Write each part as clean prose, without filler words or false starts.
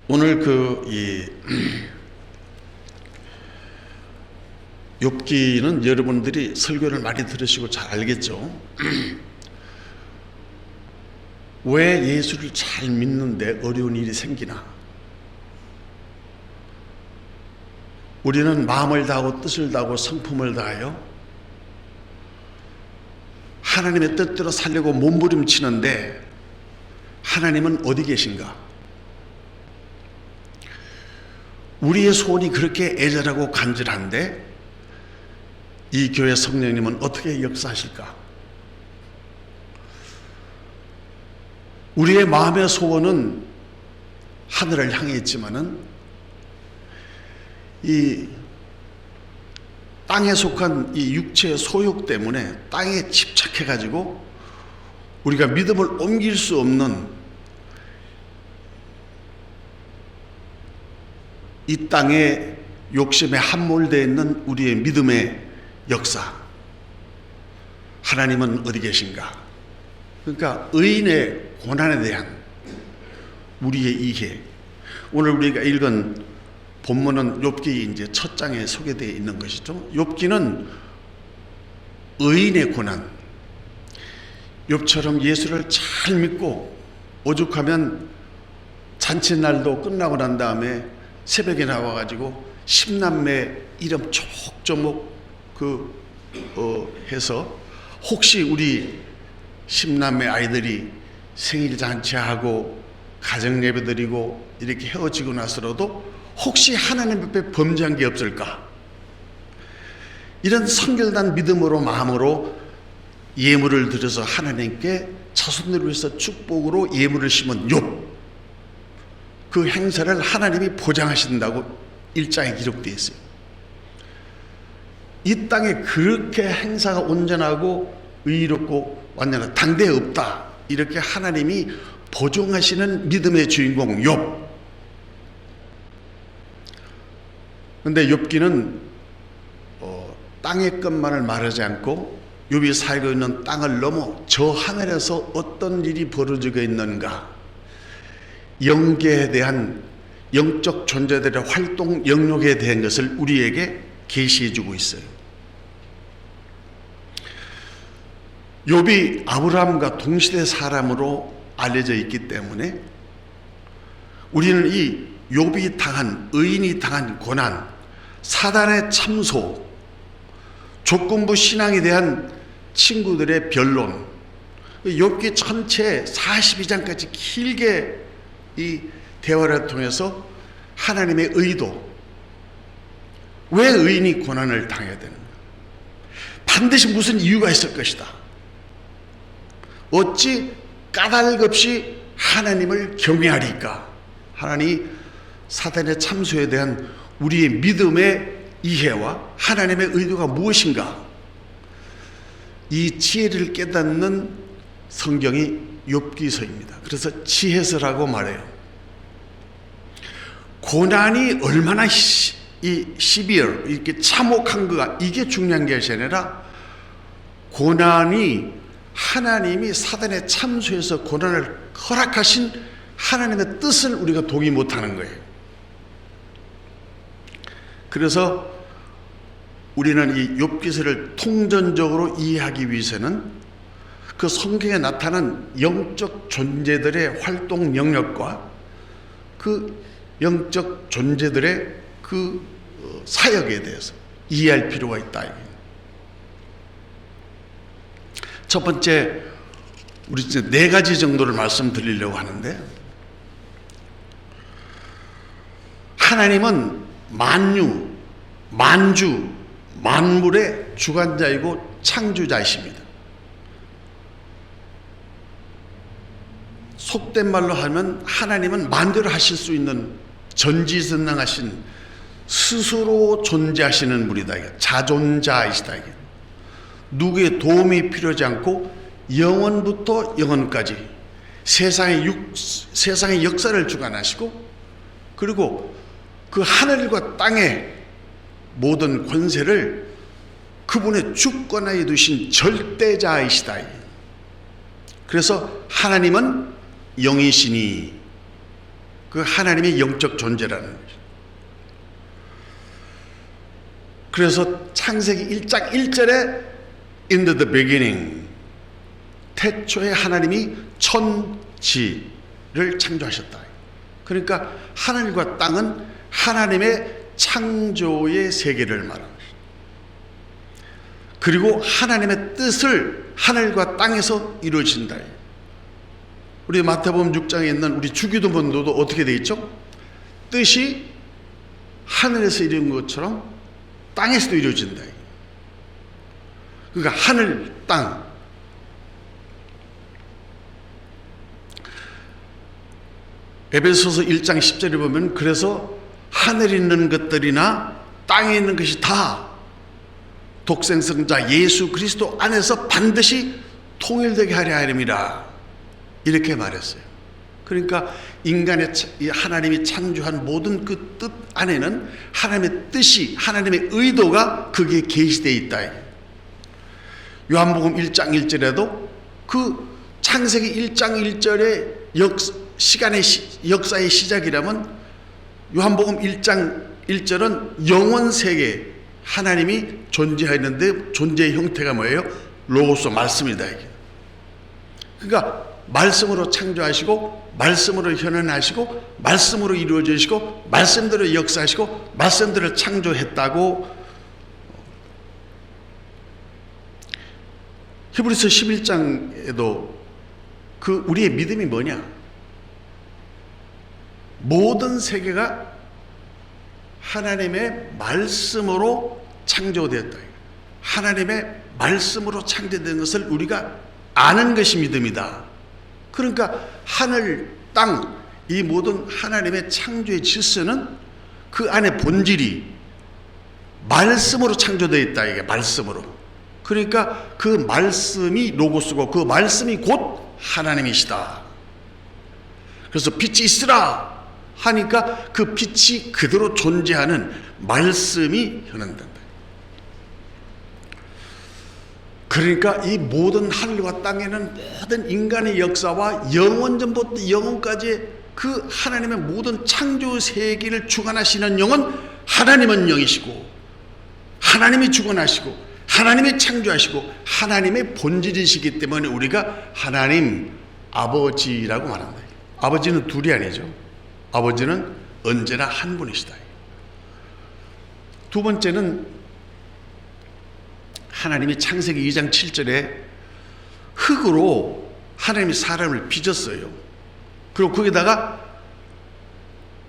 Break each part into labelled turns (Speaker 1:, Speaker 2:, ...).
Speaker 1: 오늘 이 욥기는 여러분들이 설교를 많이 들으시고 잘 알겠죠. 왜 예수를 잘 믿는데 어려운 일이 생기나? 우리는 마음을 다하고 뜻을 다하고 성품을 다하여 하나님의 뜻대로 살려고 몸부림치는데 하나님은 어디 계신가? 우리의 소원이 그렇게 애절하고 간절한데 이 교회 성령님은 어떻게 역사하실까? 우리의 마음의 소원은 하늘을 향해 있지만은 이 땅에 속한 이 육체의 소욕 때문에 땅에 집착해가지고 우리가 믿음을 옮길 수 없는 이 땅에 욕심에 함몰되어 있는 우리의 믿음의 역사. 하나님은 어디 계신가? 그러니까 의인의 고난에 대한 우리의 이해. 오늘 우리가 읽은 본문은 욥기 이제 첫 장에 소개되어 있는 것이죠. 욥기는 의인의 고난. 욥처럼 예수를 잘 믿고 오죽하면 잔칫날도 끝나고 난 다음에 새벽에 나와가지고 10남매 이름 조목조목 해서 혹시 우리 10남매 아이들이 생일 잔치하고 가정 예배 드리고 이렇게 헤어지고 나서라도 혹시 하나님 앞에 범죄한 게 없을까? 이런 성결단 믿음으로 마음으로 예물을 드려서 하나님께 자손들을 위해서 축복으로 예물을 심은 욥. 그 행사를 하나님이 보장하신다고 1장에 기록되어 있어요. 이 땅에 그렇게 행사가 온전하고 의롭고 완전한 당대에 없다. 이렇게 하나님이 보증하시는 믿음의 주인공 욥. 그런데 욥기는 땅의 것만을 말하지 않고 욥이 살고 있는 땅을 넘어 저 하늘에서 어떤 일이 벌어지고 있는가, 영계에 대한 영적 존재들의 활동 영역에 대한 것을 우리에게 계시해 주고 있어요. 욥이 아브라함과 동시대 사람으로 알려져 있기 때문에 우리는 이 욥이 당한, 의인이 당한 고난, 사단의 참소, 조건부 신앙에 대한 친구들의 변론, 욥기 전체 42장까지 길게 이 대화를 통해서 하나님의 의도, 왜 의인이 고난을 당해야 되는가? 반드시 무슨 이유가 있을 것이다. 어찌 까닭 없이 하나님을 경외하리까? 하나님 사단의 참소에 대한 우리의 믿음의 이해와 하나님의 의도가 무엇인가? 이 지혜를 깨닫는 성경이 욥기서입니다. 그래서 지혜서라고 말해요. 고난이 얼마나 시비얼 이렇게 참혹한가, 이게 중요한 것이 아니라 고난이 하나님이 사단의 참소에서 고난을 허락하신 하나님의 뜻을 우리가 동의 못하는 거예요. 그래서 우리는 이 욥기서를 통전적으로 이해하기 위해서는 그 성경에 나타난 영적 존재들의 활동 영역과 그 영적 존재들의 그 사역에 대해서 이해할 필요가 있다. 첫 번째, 우리 이제 4가지 정도를 말씀드리려고 하는데, 하나님은 만유, 만주, 만물의 주관자이고 창조자이십니다. 속된 말로 하면 하나님은 마음대로 하실 수 있는 전지전능하신 스스로 존재하시는 분이다. 자존자이시다. 누구의 도움이 필요하지 않고 영원부터 영원까지 세상의 역사를 주관하시고, 그리고 그 하늘과 땅의 모든 권세를 그분의 주권하에 두신 절대자이시다. 그래서 하나님은 영이시니 그 하나님의 영적 존재라는 거죠. 그래서 창세기 1장 1절에 In the beginning, 태초에 하나님이 천지를 창조하셨다. 그러니까 하늘과 땅은 하나님의 창조의 세계를 말합니다. 그리고 하나님의 뜻을 하늘과 땅에서 이루어진다. 우리 마태복음 6장에 있는 우리 주기도문도 어떻게 되어 있죠? 뜻이 하늘에서 이룬 것처럼 땅에서도 이루어진다. 그러니까 하늘, 땅. 에베소서 1장 10절에 보면 그래서 하늘에 있는 것들이나 땅에 있는 것이 다 독생성자 예수 그리스도 안에서 반드시 통일되게 하려 함이라 이렇게 말했어요. 그러니까 인간의 하나님이 창조한 모든 그 뜻 안에는 하나님의 뜻이 하나님의 의도가 거기에 계시되어 있다. 요한복음 1장 1절에도 그 창세기 1장 1절의 시간의 역사의 시작이라면 요한복음 1장 1절은 영원세계 하나님이 존재하였는데 존재의 형태가 뭐예요? 로고스 말씀이다. 그러니까 말씀으로 창조하시고 말씀으로 현현하시고 말씀으로 이루어지시고 말씀대로 역사하시고 말씀대로 창조했다고 히브리서 11장에도 그 우리의 믿음이 뭐냐? 모든 세계가 하나님의 말씀으로 창조되었다. 하나님의 말씀으로 창조된 것을 우리가 아는 것이 믿음이다. 그러니까 하늘, 땅, 이 모든 하나님의 창조의 질서는 그 안에 본질이 말씀으로 창조되어 있다. 이게 말씀으로. 그러니까 그 말씀이 로고스고 그 말씀이 곧 하나님이시다. 그래서 빛이 있으라 하니까 그 빛이 그대로 존재하는 말씀이 현현된다. 그러니까 이 모든 하늘과 땅에는 모든 인간의 역사와 영원전부터 영원까지 그 하나님의 모든 창조 세계를 주관하시는 영은 하나님은 영이시고 하나님이 주관하시고 하나님이 창조하시고 하나님의 본질이시기 때문에 우리가 하나님 아버지라고 말한다. 아버지는 둘이 아니죠. 아버지는 언제나 한 분이시다. 두 번째는 하나님이 창세기 2장 7절에 흙으로 하나님이 사람을 빚었어요. 그리고 거기다가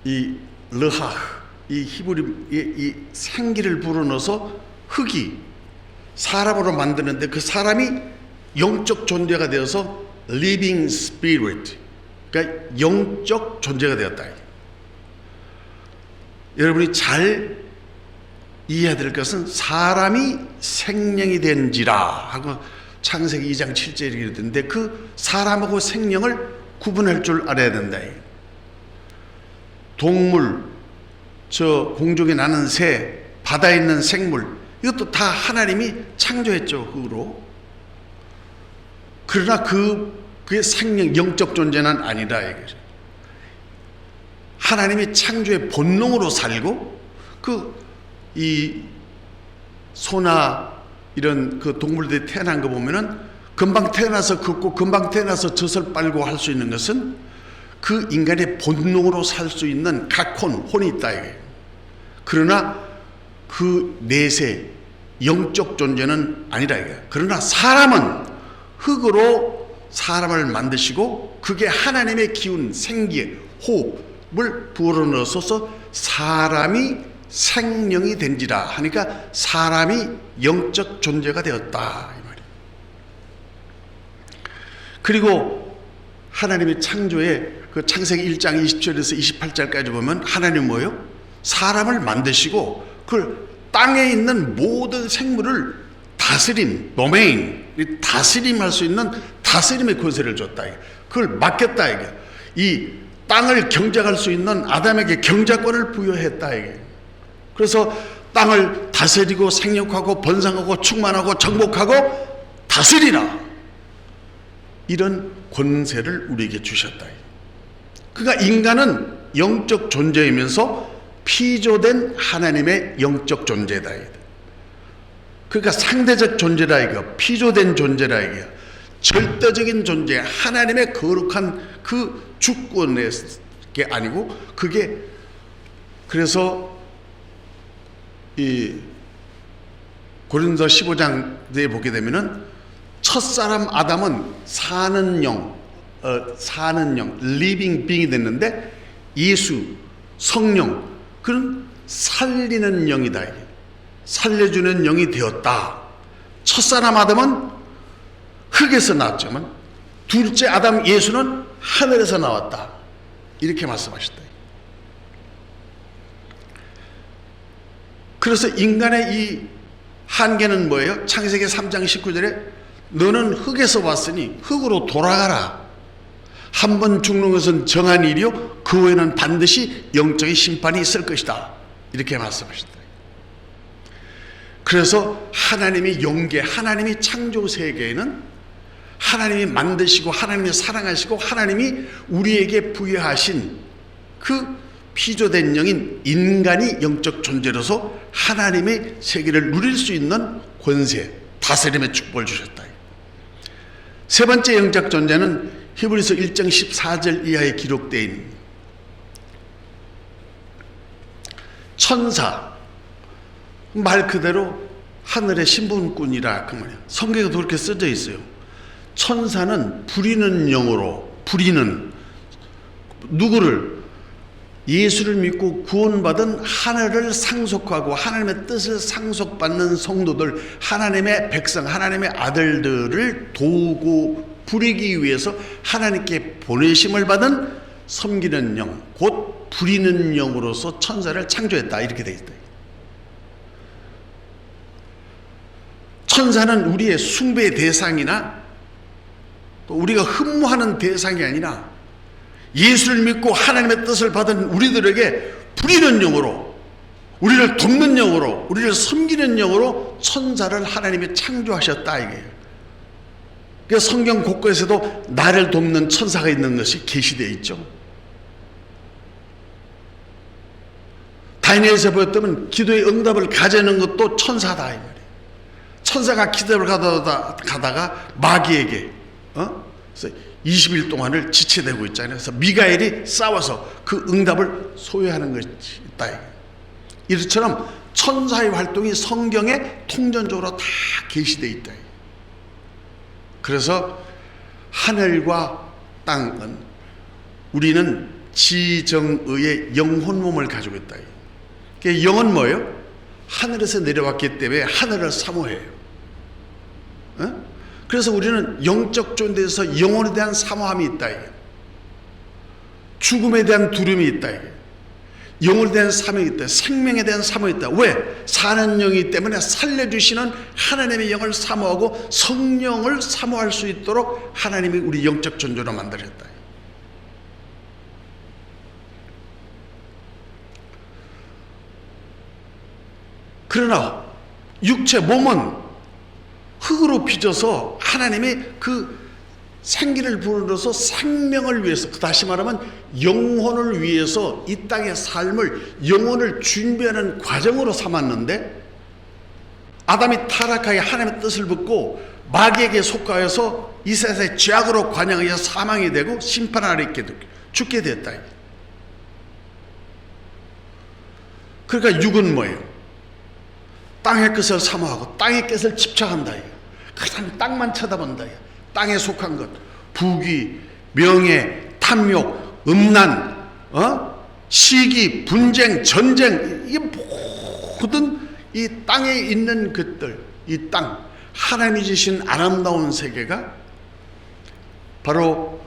Speaker 1: 이 르하, 이 히브리 이 생기를 불어넣어서 흙이 사람으로 만드는데 그 사람이 영적 존재가 되어서 living spirit, 그러니까 영적 존재가 되었다. 여러분이 잘 이해해야 될 것은 사람이 생명이 된지라 하고 창세기 2장 7절에 이르던데 그 사람하고 생명을 구분할 줄 알아야 된다. 동물, 저 공중에 나는 새, 바다에 있는 생물, 이것도 다 하나님이 창조했죠. 흙으로. 그러나 그의 생명, 영적 존재는 아니다. 이거죠. 하나님이 창조의 본능으로 살고 이 소나 이런 그 동물들이 태어난 거 보면은 금방 태어나서 걷고 금방 태어나서 젖을 빨고 할 수 있는 것은 그 인간의 본능으로 살 수 있는 각혼, 혼이 있다 이게. 그러나 그 내세 영적 존재는 아니라 이게. 그러나 사람은 흙으로 사람을 만드시고 그게 하나님의 기운, 생기, 호흡을 불어넣어서 사람이 생명이 된지라 하니까 사람이 영적 존재가 되었다 이 말이에요. 그리고 하나님의 창조에 그 창세기 1장 20절에서 28절까지 보면 하나님 뭐예요? 사람을 만드시고 그 땅에 있는 모든 생물을 다스림, 도메인, 다스림할 수 있는 다스림의 권세를 줬다. 그걸 맡겼다 이게. 이 땅을 경작할 수 있는 아담에게 경작권을 부여했다 이게. 그래서 땅을 다스리고 생육하고 번성하고 충만하고 정복하고 다스리라 이런 권세를 우리에게 주셨다. 그러니까 인간은 영적 존재이면서 피조된 하나님의 영적 존재다. 그러니까 상대적 존재라 이거, 피조된 존재라 이거, 절대적인 존재, 하나님의 거룩한 그 주권의 게 아니고, 그게 그래서 이 고린도 15장에 보게 되면은 첫사람 아담은 사는 영, 리빙 빙이 됐는데, 예수, 성령, 그런 살리는 영이다. 살려주는 영이 되었다. 첫사람 아담은 흙에서 나왔지만 둘째 아담 예수는 하늘에서 나왔다. 이렇게 말씀하셨다. 그래서 인간의 이 한계는 뭐예요? 창세기 3장 19절에 너는 흙에서 왔으니 흙으로 돌아가라. 한 번 죽는 것은 정한 일이요 그 후에는 반드시 영적인 심판이 있을 것이다. 이렇게 말씀하셨다. 그래서 하나님이 영계, 하나님이 창조 세계에는 하나님이 만드시고 하나님이 사랑하시고 하나님이 우리에게 부여하신 그 피조된 영인 인간이 영적 존재로서 하나님의 세계를 누릴 수 있는 권세, 다스림의 축복을 주셨다. 세 번째 영적 존재는 히브리서 1장 14절 이하에 기록되어 있는 천사, 말 그대로 하늘의 신분꾼이라 그 말이야. 성경에도 그렇게 써져 있어요. 천사는 부리는 영으로, 부리는 누구를? 예수를 믿고 구원받은 하늘을 상속하고 하나님의 뜻을 상속받는 성도들, 하나님의 백성, 하나님의 아들들을 도우고 부리기 위해서 하나님께 보내심을 받은 섬기는 영, 곧 부리는 영으로서 천사를 창조했다. 이렇게 되어 있다. 천사는 우리의 숭배의 대상이나 또 우리가 흠모하는 대상이 아니라 예수를 믿고 하나님의 뜻을 받은 우리들에게 부리는 영으로, 우리를 돕는 영으로, 우리를 섬기는 영으로 천사를 하나님이 창조하셨다 이게요. 그러니까 성경 곳곳에서도 나를 돕는 천사가 있는 것이 계시되어 있죠. 다니엘에서 보였다면 기도의 응답을 가져는 것도 천사다 이 말이에요. 천사가 기도를 가다가 마귀에게 그래서 20일 동안을 지체되고 있잖아요. 그래서 미가엘이 싸워서 그 응답을 소유하는 것이 있다. 이처럼 천사의 활동이 성경에 통전적으로 다 계시되어 있다. 그래서 하늘과 땅은 우리는 지정의의 영혼 몸을 가지고 있다. 영은 뭐예요? 하늘에서 내려왔기 때문에 하늘을 사모해요. 그래서 우리는 영적 존재에서 영혼에 대한 사모함이 있다. 죽음에 대한 두려움이 있다. 영혼에 대한 사명이 있다. 생명에 대한 사명이 있다. 왜? 사는 영이기 때문에 살려주시는 하나님의 영을 사모하고 성령을 사모할 수 있도록 하나님이 우리 영적 존재로 만들었다. 그러나 육체 몸은 흙으로 빚어서 하나님이 그 생기를 불어넣어서 생명을 위해서, 다시 말하면 영혼을 위해서 이 땅의 삶을, 영혼을 준비하는 과정으로 삼았는데, 아담이 타락하여 하나님의 뜻을 벗고 마귀에게 속하여서 이 세상의 죄악으로 관영하여 사망이 되고 심판 아래 죽게 되었다. 그러니까 육은 뭐예요? 땅의 것을 사모하고 땅의 것을 집착한다. 그냥 땅만 쳐다본다. 땅에 속한 것, 부귀, 명예, 탐욕, 음란, 시기, 분쟁, 전쟁, 이 모든 이 땅에 있는 것들, 이 땅, 하나님이 주신 아름다운 세계가 바로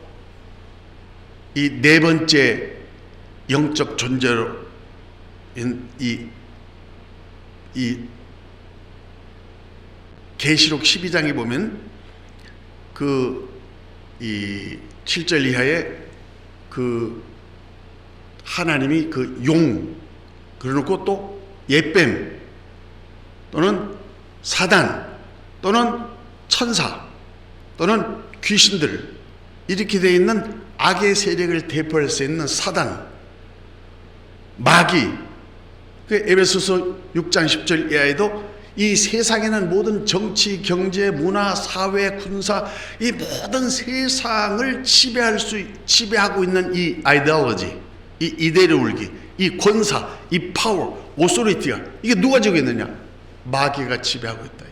Speaker 1: 이 네 번째 영적 존재로 이 계시록 12장에 보면 이 7절 이하에 그 하나님이 그 용 그래놓고 또 옛뱀 또는 사단 또는 천사 또는 귀신들 이렇게 되어 있는 악의 세력을 대표할 수 있는 사단, 마귀. 그 에베소서 6장 10절 이하에도 이 세상에는 모든 정치, 경제, 문화, 사회, 군사 이 모든 세상을 지배하고 있는 이 아이디올로지, 이 이데올로기, 이 권사, 이 파워, 오소리티가 이게 누가 지고 있느냐? 마귀가 지배하고 있다.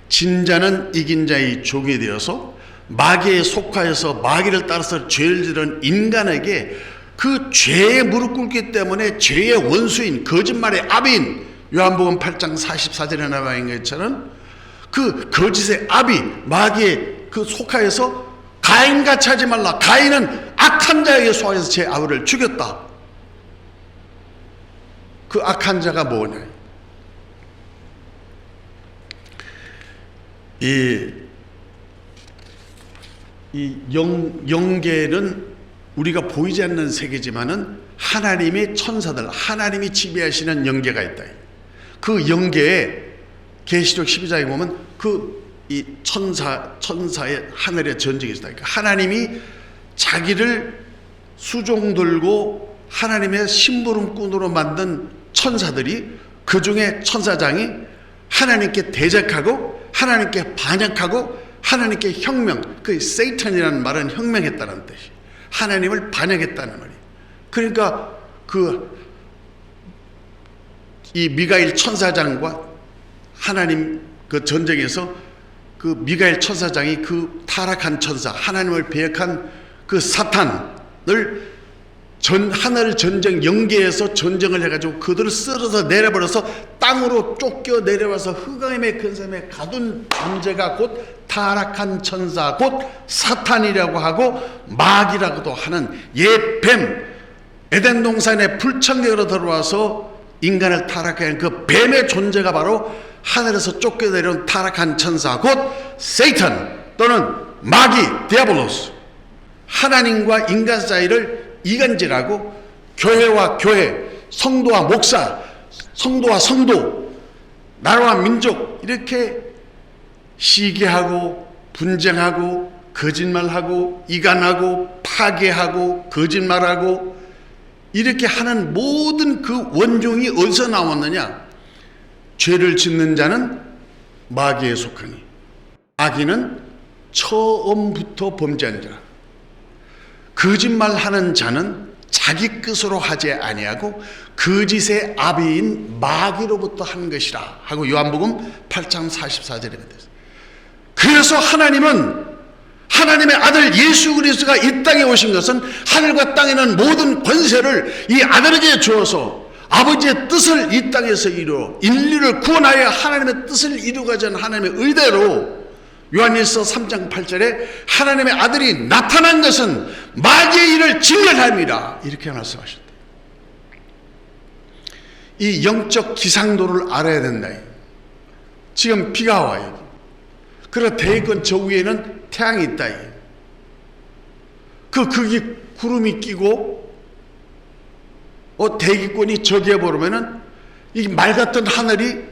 Speaker 1: 진자는 이긴 자의 종이 되어서 마귀에 속하여서 마귀를 따라서 죄를 지른 인간에게 그 죄에 무릎 꿇기 때문에 죄의 원수인 거짓말의 아비인 요한복음 8장 44절에 나와 있는 것처럼 그 거짓의 아비 마귀에 그 속하여서 가인같이 하지 말라. 가인은 악한 자에게 속하여서 제 아버지를 죽였다. 그 악한 자가 뭐냐? 이 영계는 우리가 보이지 않는 세계지만은 하나님의 천사들, 하나님이 지배하시는 영계가 있다. 그 영계에 계시록 12장에 보면 이 천사의 하늘의 전쟁이 있다. 하나님이 자기를 수종 들고 하나님의 심부름꾼으로 만든 천사들이 그 중에 천사장이 하나님께 대적하고 하나님께 반역하고 하나님께 혁명, 그 세이탄이라는 말은 혁명했다는 뜻이, 하나님을 반역했다는 말이에요. 그러니까 이 미가엘 천사장과 하나님 그 전쟁에서 그 미가엘 천사장이 그 타락한 천사, 하나님을 배역한 그 사탄을 하늘 전쟁 영계에서 전쟁을 해가지고 그들을 쓸어서 내려버려서 땅으로 쫓겨 내려와서 흑암의 근섬에 가둔 존재가 곧 타락한 천사, 곧 사탄이라고 하고 마귀라고도 하는 옛뱀, 에덴 동산에 불청객으로 들어와서 인간을 타락하게 한 그 뱀의 존재가 바로 하늘에서 쫓겨 내려온 타락한 천사, 곧 세이탄 또는 마귀, 디아블로스, 하나님과 인간 사이를 이간질하고 교회와 교회, 성도와 목사, 성도와 성도, 나라와 민족 이렇게 시기하고 분쟁하고 거짓말하고 이간하고 파괴하고 거짓말하고 이렇게 하는 모든 그 원종이 어디서 나왔느냐? 죄를 짓는 자는 마귀에 속하니 마귀는 처음부터 범죄한 자라. 거짓말하는 자는 자기 뜻으로 하지 아니하고 거짓의 아비인 마귀로부터 한 것이라 하고 요한복음 8장 44절에 됐어요. 그래서 하나님은 하나님의 아들 예수 그리스도가 이 땅에 오신 것은 하늘과 땅에 있는 모든 권세를 이 아들에게 주어서 아버지의 뜻을 이 땅에서 이루어 인류를 구원하여 하나님의 뜻을 이루고자 하는 하나님의 의대로 요한일서 3장 8절에 하나님의 아들이 나타난 것은 마귀의 일을 진멸함이라 이렇게 말씀하셨다. 이 영적 기상도를 알아야 된다. 지금 비가 와요. 그리고 대기권 저 위에는 태양이 있다. 거기 구름이 끼고 대기권이 저기에 보면은 이 맑았던 하늘이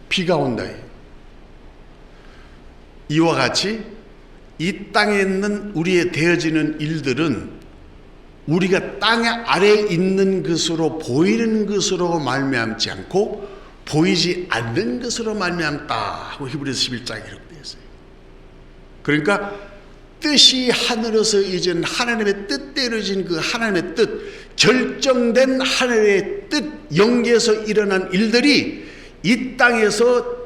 Speaker 1: 비가 온다. 이와 같이 이 땅에 있는 우리의 되어지는 일들은 우리가 땅 아래에 있는 것으로 보이는 것으로 말미암지 않고 보이지 않는 것으로 말미암다 하고 히브리서 11장에 기록되어 있어요. 그러니까 뜻이 하늘에서 이젠 하나님의 뜻대로 진 그 하나님의 뜻, 결정된 하늘의 뜻, 영계에서 일어난 일들이 이 땅에서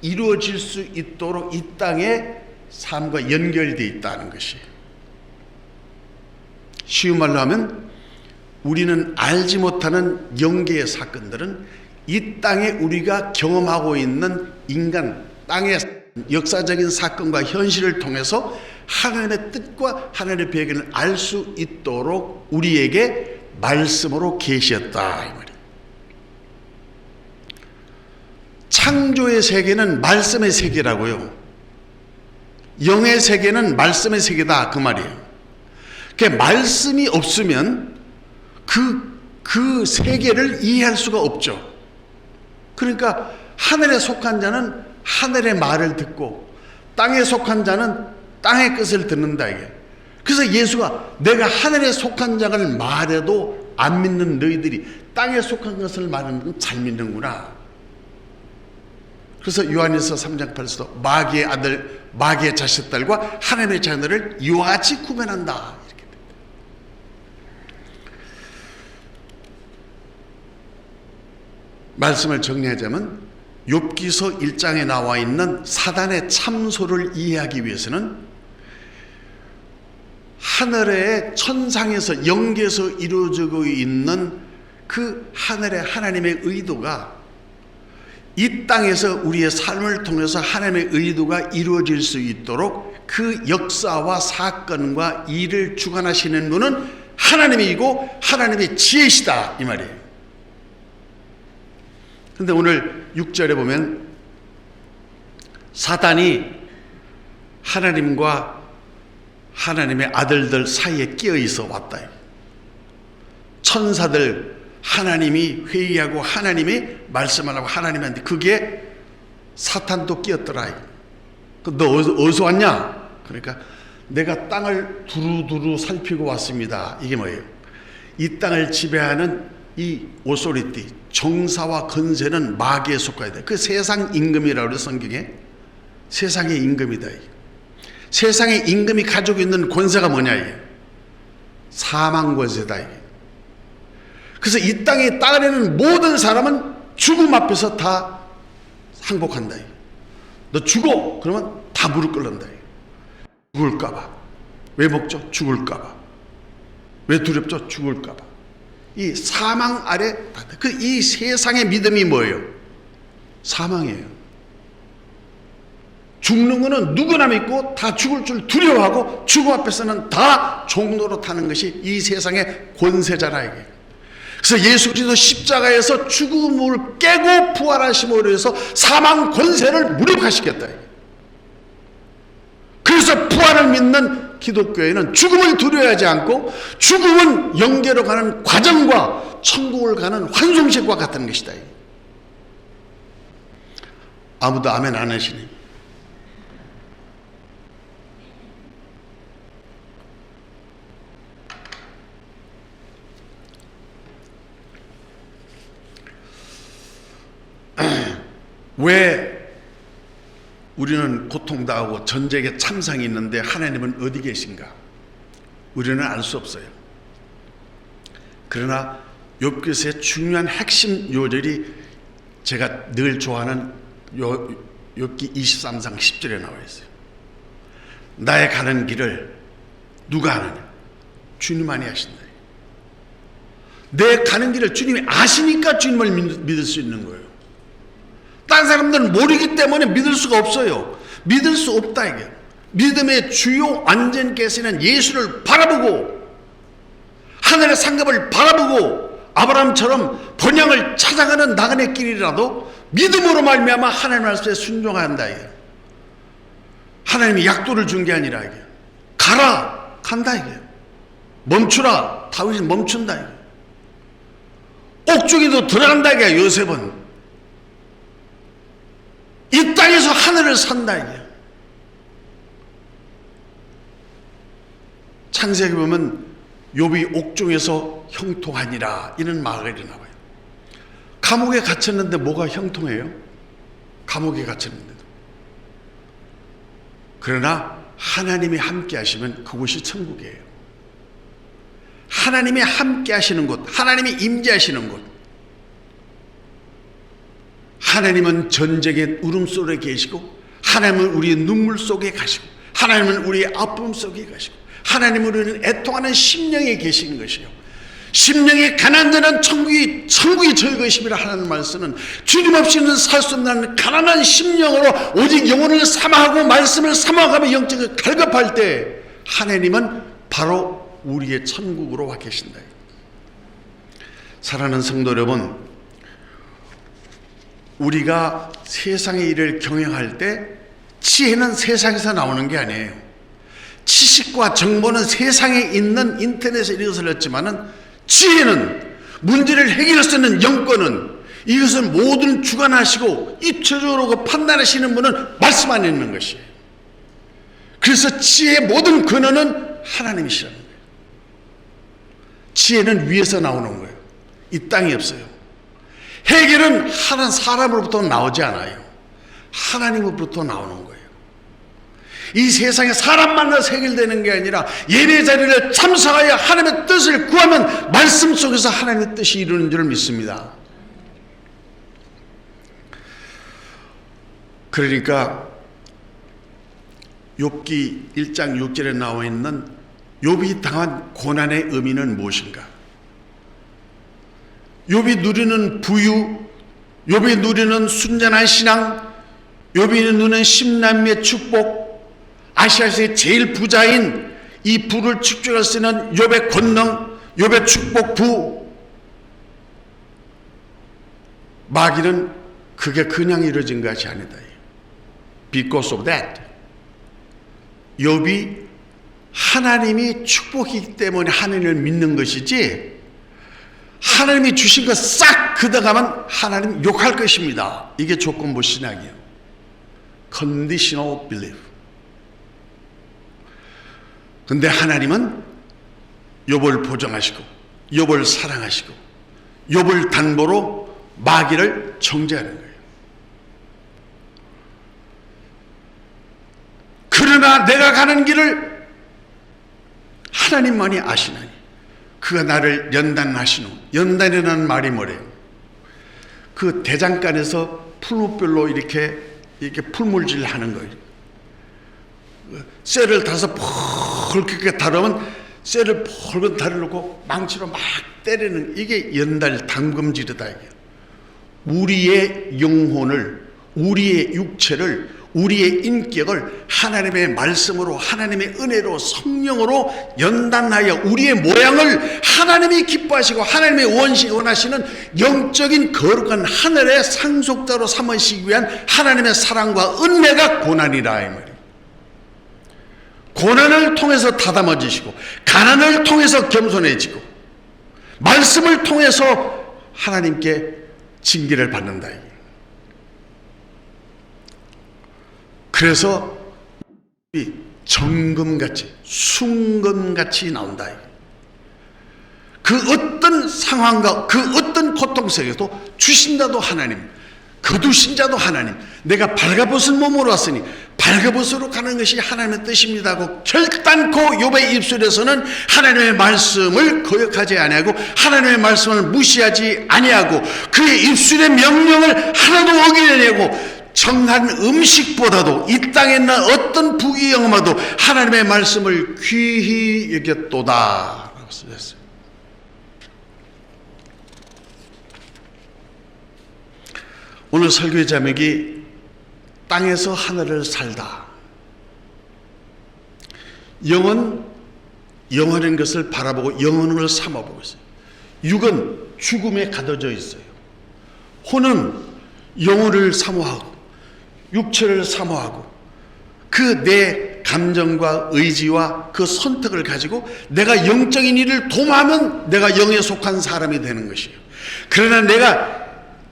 Speaker 1: 이루어질 수 있도록 이 땅의 삶과 연결되어 있다는 것이에요. 쉬운 말로 하면 우리는 알지 못하는 영계의 사건들은 이 땅에 우리가 경험하고 있는 인간, 땅의 역사적인 사건과 현실을 통해서 하나님의 뜻과 하나님의 배경을 알 수 있도록 우리에게 말씀으로 계시었다 이 말이에요. 창조의 세계는 말씀의 세계라고요. 영의 세계는 말씀의 세계다 그 말이에요. 그 말씀이 없으면 그 세계를 이해할 수가 없죠. 그러니까 하늘에 속한 자는 하늘의 말을 듣고 땅에 속한 자는 땅의 것을 듣는다 이게. 그래서 예수가 내가 하늘에 속한 자를 말해도 안 믿는 너희들이 땅에 속한 것을 말하는 건 잘 믿는구나. 그래서 요한일서 3장 8절에서 마귀의 아들, 마귀의 자식들과 하나님의 자녀를 이와 같이 구별한다. 이렇게 됩니다. 말씀을 정리하자면 욥기서 1장에 나와 있는 사단의 참소를 이해하기 위해서는 하늘의 천상에서 영계에서 이루어지고 있는 그 하늘의 하나님의 의도가 이 땅에서 우리의 삶을 통해서 하나님의 의도가 이루어질 수 있도록 그 역사와 사건과 일을 주관하시는 분은 하나님이고 하나님의 지혜시다 이 말이에요. 그런데 오늘 6절에 보면 사단이 하나님과 하나님의 아들들 사이에 끼어 있어 왔다. 천사들 하나님이 회의하고 하나님이 말씀하라고 하나님한테 그게 사탄도 끼었더라. 너 어디서 왔냐? 그러니까 내가 땅을 두루두루 살피고 왔습니다. 이게 뭐예요? 이 땅을 지배하는 이 오소리티 정사와 건세는 마귀에 속해야 돼. 그 세상 임금이라고 그래 성경에. 세상의 임금이다. 세상의 임금이 가지고 있는 권세가 뭐냐 이게? 사망 권세다 이게. 그래서 이 땅에 따르는 모든 사람은 죽음 앞에서 다 항복한다. 너 죽어! 그러면 다 무릎 꿇는다. 죽을까봐. 왜 먹죠? 죽을까봐. 왜 두렵죠? 죽을까봐. 이 사망 아래 그 이 세상의 믿음이 뭐예요? 사망이에요. 죽는 거는 누구나 믿고 다 죽을 줄 두려워하고 죽음 앞에서는 다 종로로 타는 것이 이 세상의 권세잖아 이게. 그래서 예수 그리스도 십자가에서 죽음을 깨고 부활하심으로 해서 사망 권세를 무력화시켰다. 그래서 부활을 믿는 기독교회는 죽음을 두려워하지 않고 죽음은 영계로 가는 과정과 천국을 가는 환송식과 같은 것이다. 아무도 아멘 안 하시네. 왜 우리는 고통당하고 전쟁에 참상이 있는데 하나님은 어디 계신가? 우리는 알 수 없어요. 그러나 욥기서의 중요한 핵심 요절이 제가 늘 좋아하는 욥기 23장 10절에 나와 있어요. 나의 가는 길을 누가 아느냐? 주님만이 아신다. 내 가는 길을 주님이 아시니까 주님을 믿을 수 있는 거예요. 딴 사람들은 모르기 때문에 믿을 수가 없어요. 믿을 수 없다 이게. 믿음의 주요 안전께서는 예수를 바라보고 하늘의 상급을 바라보고 아브라함처럼 본향을 찾아가는 나그네 길이라도 믿음으로 말미암아 하나님 말씀에 순종한다 이게. 하나님이 약도를 준 게 아니라 이게. 가라 간다 이게. 멈추라 다윗이 멈춘다 이게. 옥중에도 들어간다 이게. 요셉은 이 땅에서 하늘을 산다 이게. 창세기 보면 욥이 옥중에서 형통하니라 이런 말이 나와요. 감옥에 갇혔는데 뭐가 형통해요? 감옥에 갇혔는데도. 그러나 하나님이 함께 하시면 그곳이 천국이에요. 하나님이 함께 하시는 곳, 하나님이 임재하시는 곳. 하나님은 전쟁의 울음소리에 계시고 하나님은 우리의 눈물 속에 가시고 하나님은 우리의 아픔 속에 가시고 하나님은 우리는 애통하는 심령에 계신 것이요. 심령이 가난한 천국이 저희 것임이라 하는 말씀은 주님 없이는 살 수 없는 가난한 심령으로 오직 영혼을 사모하고 말씀을 사모하며 영적을 갈급할 때 하나님은 바로 우리의 천국으로 와 계신다. 사랑하는 성도 여러분, 우리가 세상의 일을 경영할 때 지혜는 세상에서 나오는 게 아니에요. 지식과 정보는 세상에 있는 인터넷에 이것을 했지만은 지혜는 문제를 해결할 수 있는 영권은 이것을 모든 주관하시고 입체적으로 판단하시는 분은 말씀 안에 있는 것이에요. 그래서 지혜의 모든 근원은 하나님이시라는 거예요. 지혜는 위에서 나오는 거예요. 이 땅에 없어요. 해결은 하는 사람으로부터 나오지 않아요. 하나님으로부터 나오는 거예요. 이 세상에 사람 만나서 해결되는 게 아니라 예배 자리를 참석하여 하나님의 뜻을 구하면 말씀 속에서 하나님의 뜻이 이루는 줄 믿습니다. 그러니까 욥기 1장 6절에 나와 있는 욥이 당한 고난의 의미는 무엇인가? 욥이 누리는 부유, 욥이 누리는 순전한 신앙, 욥이 누리는 십남의 축복, 아시아에서 제일 부자인 이 부를 축적할 수 있는 욥의 권능, 욥의 축복 부. 마귀는 그게 그냥 이루어진 것이 아니다. Because of that. 욥이 하나님이 축복이기 때문에 하나님을 믿는 것이지, 하나님이 주신 것 싹 걷어가면 하나님 욕할 것입니다. 이게 조건부 신앙이에요. Conditional belief. 근데 하나님은 욥을 보정하시고 욥을 사랑하시고 욥을 담보로 마귀를 정죄하는 거예요. 그러나 내가 가는 길을 하나님만이 아시나니 그가 나를 연단하시노. 연단이라는 말이 뭐래요? 그 대장간에서 풀무별로 이렇게 풀물질 하는 거예요. 쇠를 타서 펄겋게 다루면 쇠를 펄겋게 다루고 망치로 막 때리는, 이게 연달 담금질이다. 이게 우리의 영혼을, 우리의 육체를, 우리의 인격을 하나님의 말씀으로, 하나님의 은혜로, 성령으로 연단하여 우리의 모양을 하나님이 기뻐하시고 하나님의 원하시는 영적인 거룩한 하늘의 상속자로 삼으시기 위한 하나님의 사랑과 은혜가 고난이라 이 말이에요. 고난을 통해서 다듬어지시고 가난을 통해서 겸손해지고 말씀을 통해서 하나님께 징계를 받는다. 그래서 정금같이 순금같이 나온다. 그 어떤 상황과 그 어떤 고통 속에도 주신자도 하나님, 거두신 자도 하나님, 내가 발가벗은 몸으로 왔으니 발가벗으로 가는 것이 하나님의 뜻입니다 하고 결단코 욥의 입술에서는 하나님의 말씀을 거역하지 아니하고 하나님의 말씀을 무시하지 아니하고 그의 입술의 명령을 하나도 어기려내고 정한 음식보다도 이 땅에 있는 어떤 부귀영화도 하나님의 말씀을 귀히 여겼도다 라고 쓰였어요. 오늘 설교의 제목이 땅에서 하늘을 살다. 영은 영원한 것을 바라보고 영혼을 삼아보고 있어요. 육은 죽음에 가둬져 있어요. 혼은 영혼을 사모하고 육체를 사모하고 그 내 감정과 의지와 그 선택을 가지고 내가 영적인 일을 도모하면 내가 영에 속한 사람이 되는 것이에요. 그러나 내가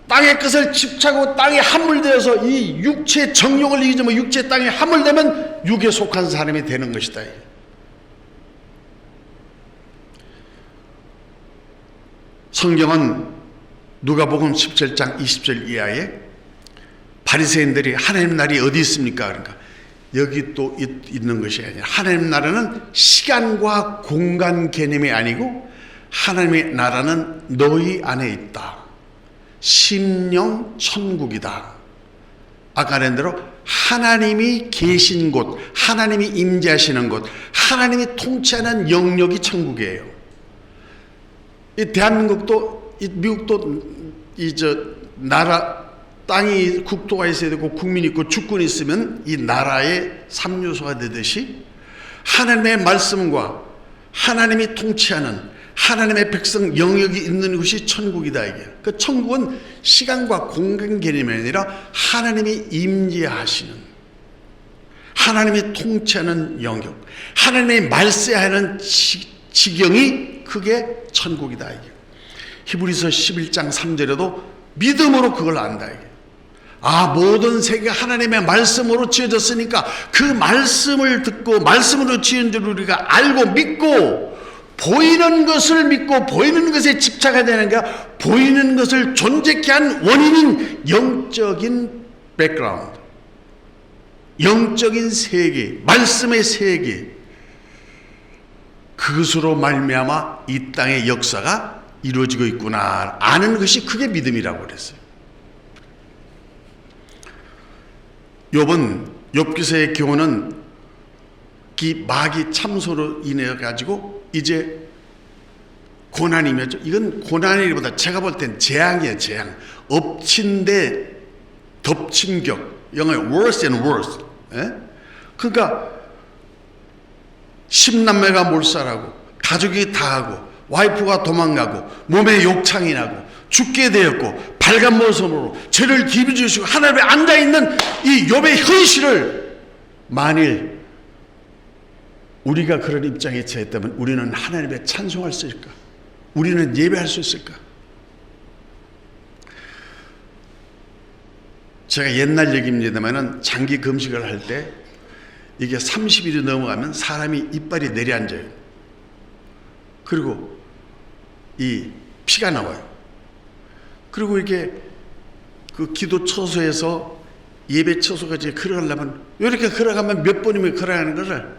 Speaker 1: 땅의 것을 집착하고 땅에 함몰되어서 이 육체의 정욕을 이기지 못 육체의 땅에 함몰되면 육에 속한 사람이 되는 것이다. 성경은 누가복음 17장 20절 이하에 바리새인들이 하나님 나라에 어디 있습니까? 그러니까 여기 또 있는 것이 아니라 하나님 나라는 시간과 공간 개념이 아니고 하나님의 나라는 너희 안에 있다. 심령 천국이다. 아까 한 대로 하나님이 계신 곳, 하나님이 임재하시는 곳, 하나님이 통치하는 영역이 천국이에요. 이 대한민국도, 이 미국도 나라 땅이 국토가 있어야 되고 국민이 있고 주권이 있으면 이 나라의 3요소가 되듯이 하나님의 말씀과 하나님이 통치하는 하나님의 백성 영역이 있는 곳이 천국이다. 이게 그 천국은 시간과 공간 개념이 아니라 하나님이 임재하시는, 하나님이 통치하는 영역, 하나님의 말세하는 지경이 그게 천국이다. 이게 히브리서 11장 3절에도 믿음으로 그걸 안다. 이게 모든 세계가 하나님의 말씀으로 지어졌으니까 그 말씀을 듣고 말씀으로 지은 줄 우리가 알고 믿고, 보이는 것을 믿고 보이는 것에 집착해야 되는 게, 보이는 것을 존재케 한 원인인 영적인 백그라운드, 영적인 세계, 말씀의 세계, 그것으로 말미암아 이 땅의 역사가 이루어지고 있구나 아는 것이, 그게 믿음이라고 그랬어요. 욥기서의 경우는 이 마귀 참소로 인해 가지고 이제 고난이면죠. 이건 고난이보다 제가 볼 땐 재앙이에요. 재앙. 엎친 데 덮친 격. 영어에 worse and worse. 예? 그러니까 10남매가 몰살하고 가족이 다하고 와이프가 도망가고 몸에 욕창이 나고 죽게 되었고 발간 모습으로 죄를 깊이 지으시고 하나님에 앉아있는 이 욥의 현실을, 만일 우리가 그런 입장에 처했다면 우리는 하나님의 찬송할 수 있을까? 우리는 예배할 수 있을까? 제가 옛날 얘기입니다만 장기 금식을 할 때 이게 30일이 넘어가면 사람이 이빨이 내려앉아요. 그리고 이 피가 나와요. 그리고 이게 그 기도 처소에서 예배 처소까지 걸어가려면, 이렇게 걸어가면 몇 번이면 걸어가는 것을,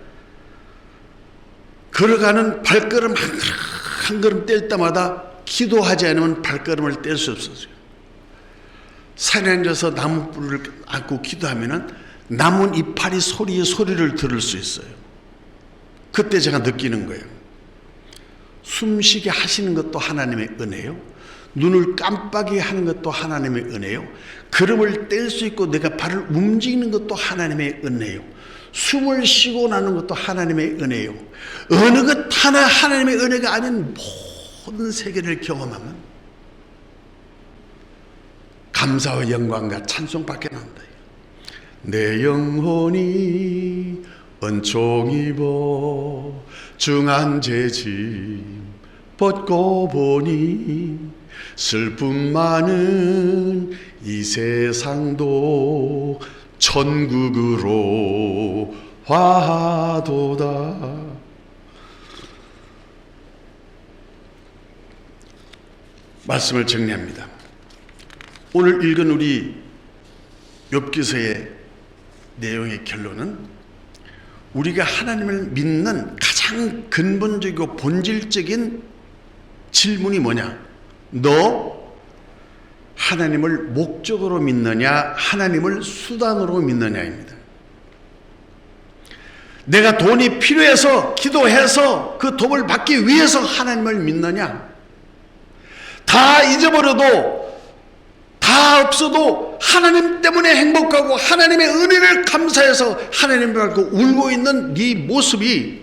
Speaker 1: 걸어가는 발걸음 한 걸음 뗄 때마다 기도하지 않으면 발걸음을 뗄 수 없어요. 산에 앉아서 나무 뿔을 안고 기도하면은 나무 이파리 소리를 들을 수 있어요. 그때 제가 느끼는 거예요. 숨쉬게 하시는 것도 하나님의 은혜요. 눈을 깜빡이 하는 것도 하나님의 은혜요. 걸음을 뗄 수 있고 내가 발을 움직이는 것도 하나님의 은혜요. 숨을 쉬고 나는 것도 하나님의 은혜요. 어느 것 하나 하나님의 은혜가 아닌 모든 세계를 경험하면 감사와 영광과 찬송밖에 난다. 내 영혼이 은총 입어 중한 죄짐 벗고 보니 슬픔 많은 이 세상도 천국으로 화도다. 말씀을 정리합니다. 오늘 읽은 우리 욥기서의 내용의 결론은, 우리가 하나님을 믿는 가장 근본적이고 본질적인 질문이 뭐냐? 너 하나님을 목적으로 믿느냐, 하나님을 수단으로 믿느냐입니다. 내가 돈이 필요해서 기도해서 그 도움을 받기 위해서 하나님을 믿느냐, 다 잊어버려도 다 없어도 하나님 때문에 행복하고 하나님의 은혜를 감사해서 하나님을 알고 울고 있는 네 모습이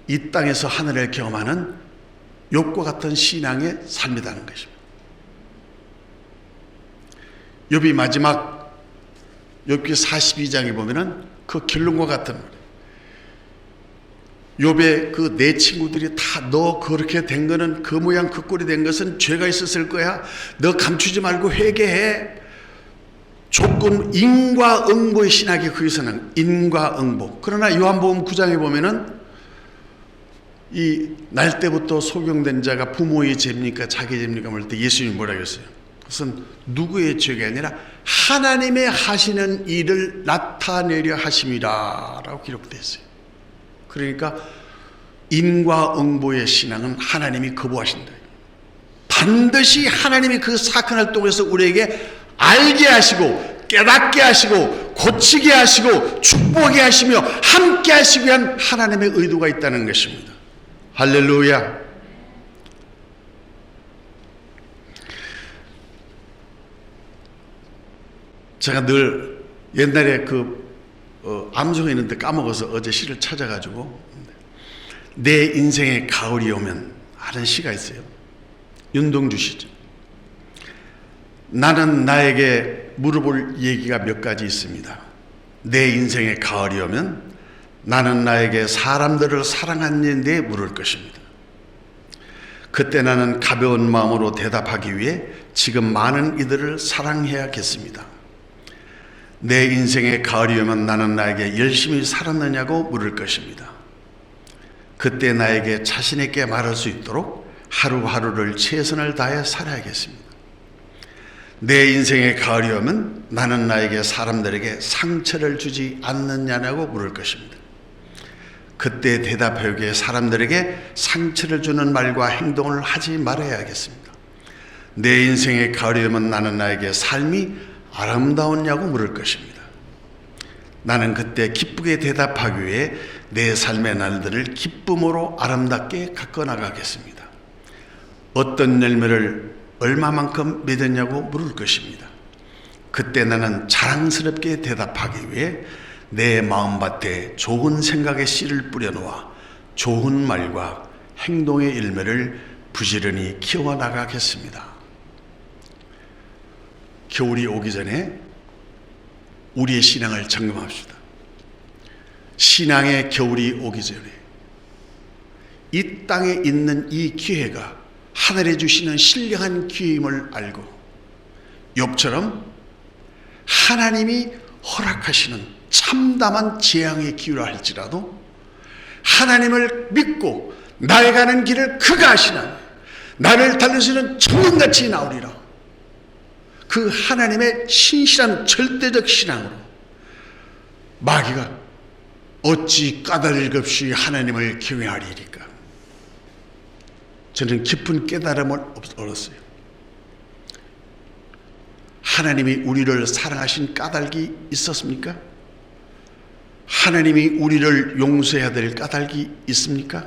Speaker 1: 이 땅에서 하늘을 경험하는 욥과 같은 신앙의 삶이라는 것입니다. 욥이 마지막 욥기 42장에 보면은 그 결론과 같은 말이에요. 욥의 그 네 친구들이 다 너 그렇게 된 거는, 그 모양 그 꼴이 된 것은 죄가 있었을 거야. 너 감추지 말고 회개해. 조건, 인과응보의 신학이 거기서는 인과응보. 그러나 요한복음 9장에 보면은 이 날 때부터 소경된 자가 부모의 죄입니까 자기 죄입니까 할 때 예수님이 뭐라고 했어요? 그것은 누구의 죄가 아니라 하나님의 하시는 일을 나타내려 하심이라 라고 기록되어 있어요. 그러니까 인과응보의 신앙은 하나님이 거부하신다. 반드시 하나님이 그 사건을 통해서 우리에게 알게 하시고 깨닫게 하시고 고치게 하시고 축복하게 하시며 함께 하시기 위한 하나님의 의도가 있다는 것입니다. 할렐루야. 제가 늘 옛날에 암송에 있는데 까먹어서 어제 시를 찾아가지고, 내 인생의 가을이 오면 하는 시가 있어요. 윤동주 시죠. 나는 나에게 물어볼 얘기가 몇 가지 있습니다. 내 인생의 가을이 오면 나는 나에게 사람들을 사랑하는데 물을 것입니다. 그때 나는 가벼운 마음으로 대답하기 위해 지금 많은 이들을 사랑해야겠습니다. 내 인생의 가을이 오면 나는 나에게 열심히 살았느냐고 물을 것입니다. 그때 나에게 자신 있게 말할 수 있도록 하루하루를 최선을 다해 살아야겠습니다. 내 인생의 가을이 오면 나는 나에게 사람들에게 상처를 주지 않느냐고 물을 것입니다. 그때 대답하기에 사람들에게 상처를 주는 말과 행동을 하지 말아야겠습니다. 내 인생의 가을이 오면 나는 나에게 삶이 아름다웠냐고 물을 것입니다. 나는 그때 기쁘게 대답하기 위해 내 삶의 날들을 기쁨으로 아름답게 가꿔나가겠습니다. 어떤 열매를 얼마만큼 맺었냐고 물을 것입니다. 그때 나는 자랑스럽게 대답하기 위해 내 마음밭에 좋은 생각의 씨를 뿌려놓아 좋은 말과 행동의 열매를 부지런히 키워나가겠습니다. 겨울이 오기 전에 우리의 신앙을 점검합시다. 신앙의 겨울이 오기 전에 이 땅에 있는 이 기회가 하늘에 주시는 신령한 기회임을 알고 욥처럼 하나님이 허락하시는 참담한 재앙의 기회라 할지라도 하나님을 믿고 나의 가는 길을 그가 하시나니 나를 달리시는 천문같이 나오리라. 그 하나님의 신실한 절대적 신앙으로 마귀가 어찌 까닭 없이 하나님을 경외하리이까. 저는 깊은 깨달음을 얻었어요. 하나님이 우리를 사랑하신 까닭이 있었습니까? 하나님이 우리를 용서해야 될 까닭이 있습니까?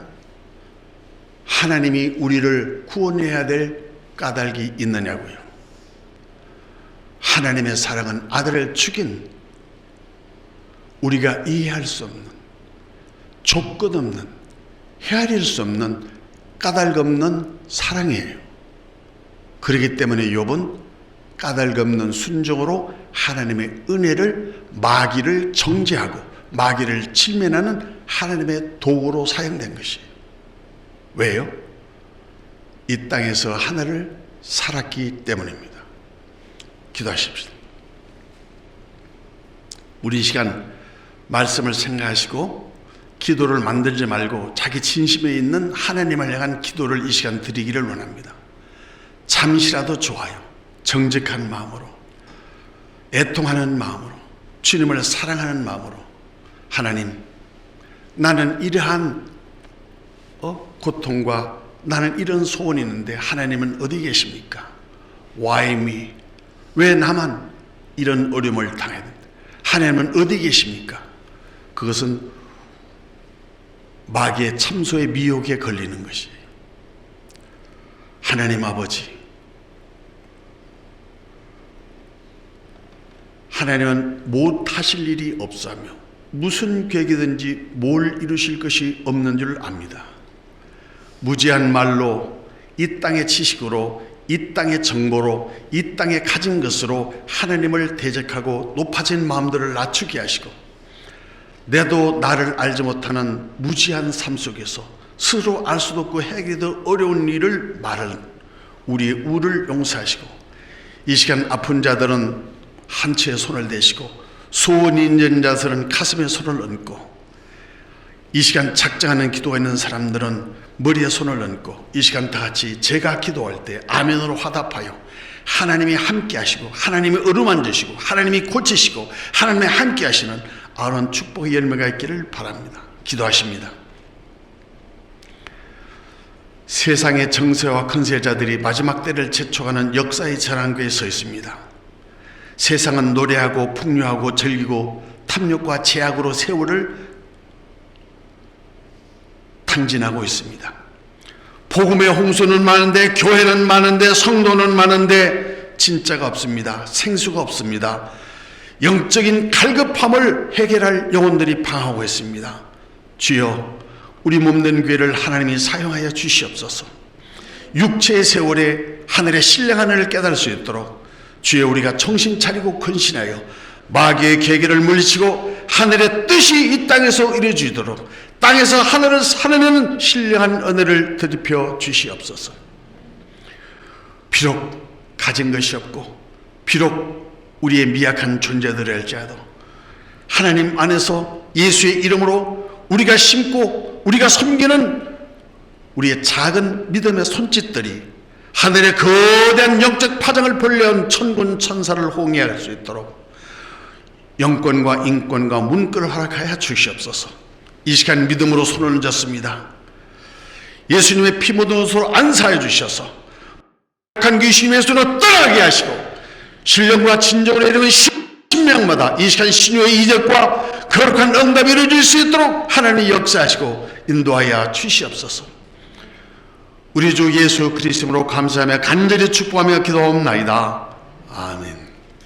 Speaker 1: 하나님이 우리를 구원해야 될 까닭이 있느냐고요. 하나님의 사랑은 아들을 죽인 우리가 이해할 수 없는, 조건 없는, 헤아릴 수 없는, 까닭 없는 사랑이에요. 그렇기 때문에 욥은 까닭 없는 순종으로 하나님의 은혜를 마귀를 정죄하고 마귀를 칠면하는 하나님의 도구로 사용된 것이에요. 왜요? 이 땅에서 하늘을 살았기 때문입니다. 기도하십시오. 우리 이 시간 말씀을 생각하시고 기도를 만들지 말고 자기 진심에 있는 하나님을 향한 기도를 이 시간 드리기를 원합니다. 잠시라도 좋아요. 정직한 마음으로, 애통하는 마음으로, 주님을 사랑하는 마음으로, 하나님, 나는 이러한 고통과 나는 이런 소원이 있는데 하나님은 어디 계십니까? Why me? 왜 나만 이런 어려움을 당해야 됩니까? 하나님은 어디 계십니까? 그것은 마귀의 참소의 미혹에 걸리는 것이에요. 하나님 아버지, 하나님은 못하실 일이 없사며 무슨 계획이든지 뭘 이루실 것이 없는 줄 압니다. 무지한 말로, 이 땅의 지식으로, 이 땅의 정보로, 이 땅에 가진 것으로 하나님을 대적하고 높아진 마음들을 낮추게 하시고, 내도 나를 알지 못하는 무지한 삶 속에서 스스로 알 수도 없고 해결도 어려운 일을 말하는 우리의 우를 용서하시고, 이 시간 아픈 자들은 한치에 손을 대시고 소원이 있는 자들은 가슴에 손을 얹고, 이 시간 작정하는 기도가 있는 사람들은 머리에 손을 얹고, 이 시간 다 같이 제가 기도할 때 아멘으로 화답하여 하나님이 함께 하시고, 하나님이 어루만지시고, 하나님이 고치시고, 하나님이 함께 하시는 아론 축복의 열매가 있기를 바랍니다. 기도하십니다. 세상의 정세와 큰세자들이 마지막 때를 재촉하는 역사의 전환구에 서 있습니다. 세상은 노래하고 풍요하고 즐기고 탐욕과 제약으로 세월을 탕진하고 있습니다. 복음의 홍수는 많은데, 교회는 많은데, 성도는 많은데 진짜가 없습니다. 생수가 없습니다. 영적인 갈급함을 해결할 영혼들이 방황하고 있습니다. 주여, 우리 몸된 교회를 하나님이 사용하여 주시옵소서. 육체의 세월에 하늘의 신령한 은혜를 깨달을 수 있도록 주여, 우리가 정신 차리고 근신하여 마귀의 계계를 물리치고 하늘의 뜻이 이 땅에서 이루어지도록 땅에서 하늘을 사느냐는 신령한 은혜를 되짚여 주시옵소서. 비록 가진 것이 없고 비록 우리의 미약한 존재들일지라도 하나님 안에서 예수의 이름으로 우리가 심고 우리가 섬기는 우리의 작은 믿음의 손짓들이 하늘의 거대한 영적 파장을 벌려온 천군 천사를 홍해할 수 있도록 영권과 인권과 문권을 허락하여 주시옵소서. 이 시간 믿음으로 손을 얹었습니다. 예수님의 피 묻은 옷으로 안사해 주셔서 악한 귀신의 손으로 떠나게 하시고 신령과 진정으로 이르는 신명마다 이 시간 신유의 이적과 거룩한 응답이 이루어질 수 있도록 하나님이 역사하시고 인도하여 주시옵소서. 우리 주 예수 그리스도로 감사하며 간절히 축복하며 기도하옵나이다. 아멘.